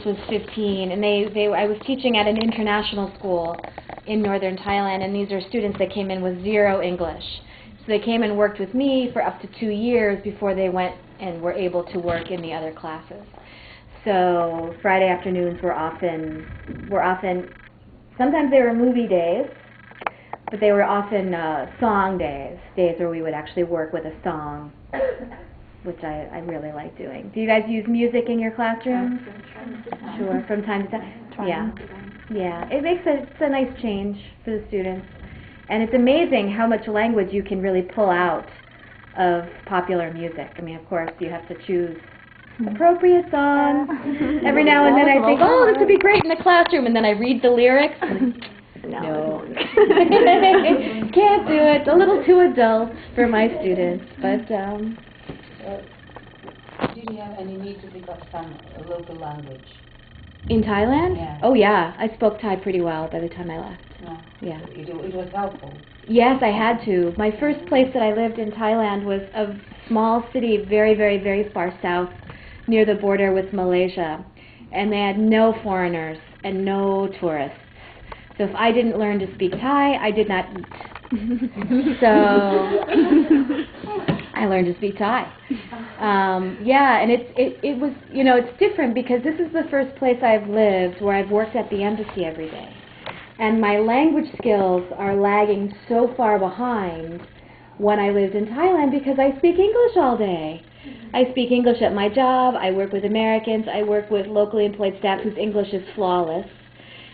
was 15, and I was teaching at an international school in northern Thailand, and these are students that came in with zero English. So they came and worked with me for up to 2 years before they went and were able to work in the other classes. So Friday afternoons were often, sometimes they were movie days, but they were often song days where we would actually work with a song, which I really like doing. Do you guys use music in your classroom? Sure, from time to time. Yeah, yeah. It makes it's a nice change for the students, and it's amazing how much language you can really pull out of popular music. I mean, of course, you have to choose appropriate songs. Every now and then I think, oh, this would be great in the classroom, and then I read the lyrics. No. Can't do it. A little too adult for my students, but. Did you have any need to pick up some local language? In Thailand? Yeah. Oh yeah, I spoke Thai pretty well by the time I left. Yeah. It was helpful. Yes, I had to. My first place that I lived in Thailand was a small city very, very, very far south near the border with Malaysia. And they had no foreigners and no tourists. So if I didn't learn to speak Thai, I did not eat. So I learned to speak Thai. Yeah, and it was, you know, it's different because this is the first place I've lived where I've worked at the embassy every day. And my language skills are lagging so far behind when I lived in Thailand because I speak English all day. I speak English at my job, I work with Americans, I work with locally employed staff whose English is flawless.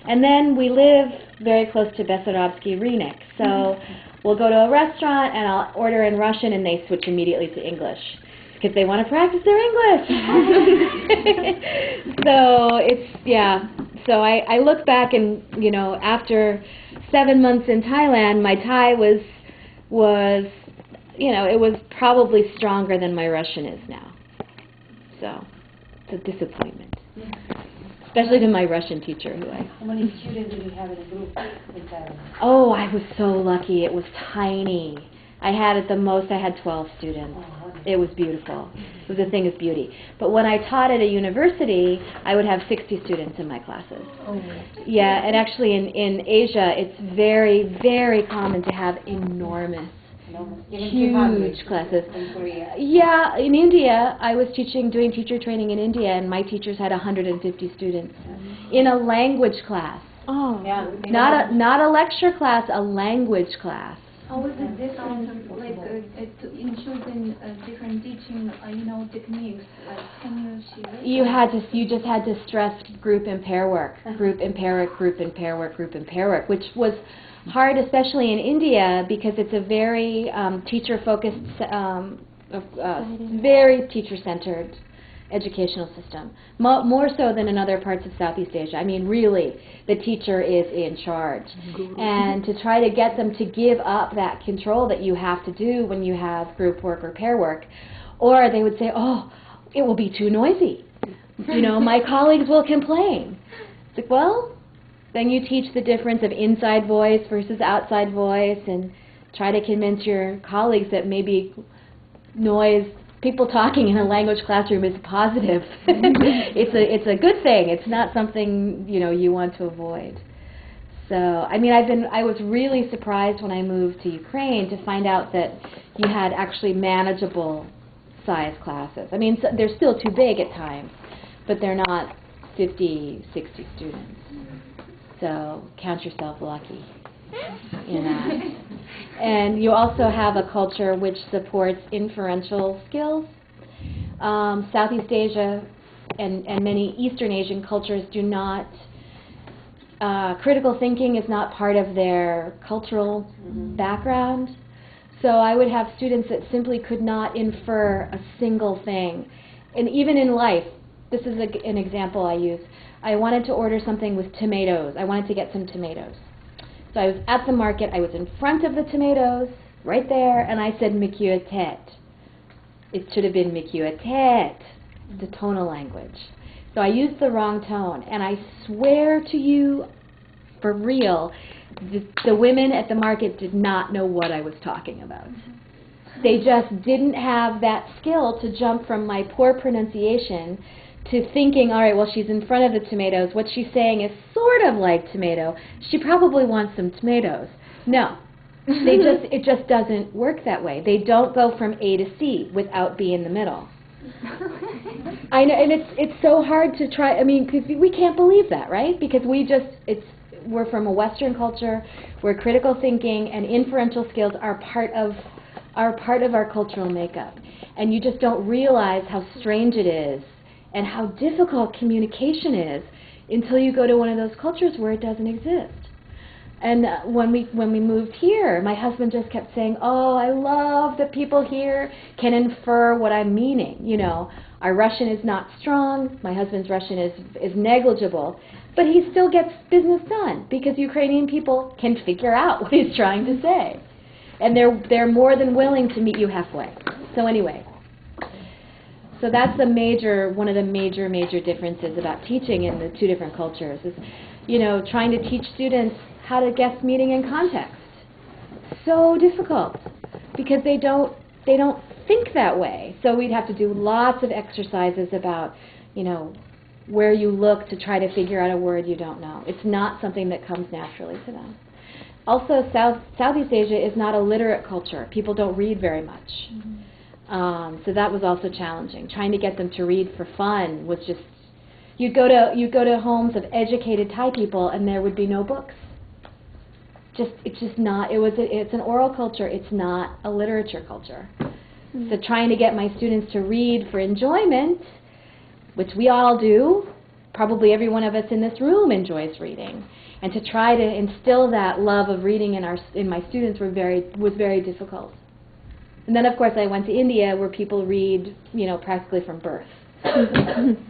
And then we live very close to Bessarabsky Rynok, so we'll go to a restaurant and I'll order in Russian and they switch immediately to English because they want to practice their English. So it's, yeah. So I look back and, you know, after 7 months in Thailand, my Thai was, you know, it was probably stronger than my Russian is now. So it's a disappointment. Especially to my Russian teacher, How many students did you have in a group in Thailand? Oh, I was so lucky. It was tiny. I had at the most, I had 12 students. It was beautiful. It was a thing of beauty. But when I taught at a university, I would have 60 students in my classes. Yeah, and actually in Asia, it's very, very common to have enormous, huge classes. Yeah, in India, I was doing teacher training in India, and my teachers had 150 students in a language class. Oh, yeah. Not a lecture class, a language class. How was it different, like in children, different teaching, you know, techniques? Like, can you share? You just had to stress group and pair work, group and pair work, group and pair work, group and pair work, which was hard, especially in India, because it's a very teacher-focused, very teacher-centered educational system, more so than in other parts of Southeast Asia. I mean, really, the teacher is in charge. And to try to get them to give up that control that you have to do when you have group work or pair work, or they would say, oh, it will be too noisy. You know, my colleagues will complain. It's like, well, then you teach the difference of inside voice versus outside voice and try to convince your colleagues that maybe noise, people talking in a language classroom is positive. It's a good thing. It's not something, you know, you want to avoid. So, I mean, I was really surprised when I moved to Ukraine to find out that you had actually manageable size classes. I mean, they're still too big at times, but they're not 50, 60 students. So count yourself lucky in that. And you also have a culture which supports inferential skills. Southeast Asia and many Eastern Asian cultures do not, critical thinking is not part of their cultural background. So I would have students that simply could not infer a single thing. And even in life, this is an example I use. I wanted to order something with tomatoes. I wanted to get some tomatoes. So I was at the market, I was in front of the tomatoes, right there, and I said, "Mikua tet." It should have been "Mikua tet," the tonal language. So I used the wrong tone, and I swear to you, for real, the women at the market did not know what I was talking about. They just didn't have that skill to jump from my poor pronunciation to thinking, all right, well, she's in front of the tomatoes. What she's saying is sort of like tomato. She probably wants some tomatoes. No. It just doesn't work that way. They don't go from A to C without B in the middle. I know, and it's so hard to try. I mean, cause we can't believe that, right? Because we're from a Western culture where critical thinking and inferential skills are part of our cultural makeup, and you just don't realize how strange it is and how difficult communication is until you go to one of those cultures where it doesn't exist. And when we moved here, my husband just kept saying, "Oh, I love that people here can infer what I'm meaning. You know, our Russian is not strong. My husband's Russian is negligible, but he still gets business done because Ukrainian people can figure out what he's trying to say, and they're more than willing to meet you halfway." So anyway, so that's one of the major differences about teaching in the two different cultures is, you know, trying to teach students how to guess meaning in context. So difficult because they don't think that way. So we'd have to do lots of exercises about, you know, where you look to try to figure out a word you don't know. It's not something that comes naturally to them. Also, Southeast Asia is not a literate culture. People don't read very much. So that was also challenging. Trying to get them to read for fun was just, you'd go to homes of educated Thai people and there would be no books. It's just not, it's an oral culture, it's not a literature culture. So trying to get my students to read for enjoyment, which we all do, probably every one of us in this room enjoys reading, and to try to instill that love of reading in my students was very difficult. And then of course I went to India where people read, you know, practically from birth.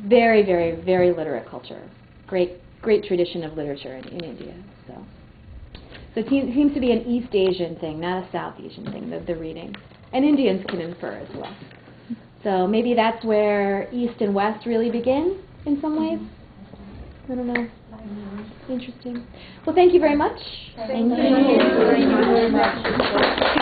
Very, very, very literate culture. Great tradition of literature in India. So it seems to be an East Asian thing, not a South Asian thing, the reading. And Indians can infer as well. So maybe that's where East and West really begin in some ways. I don't know. Interesting. Well, thank you very much. Thank you very much.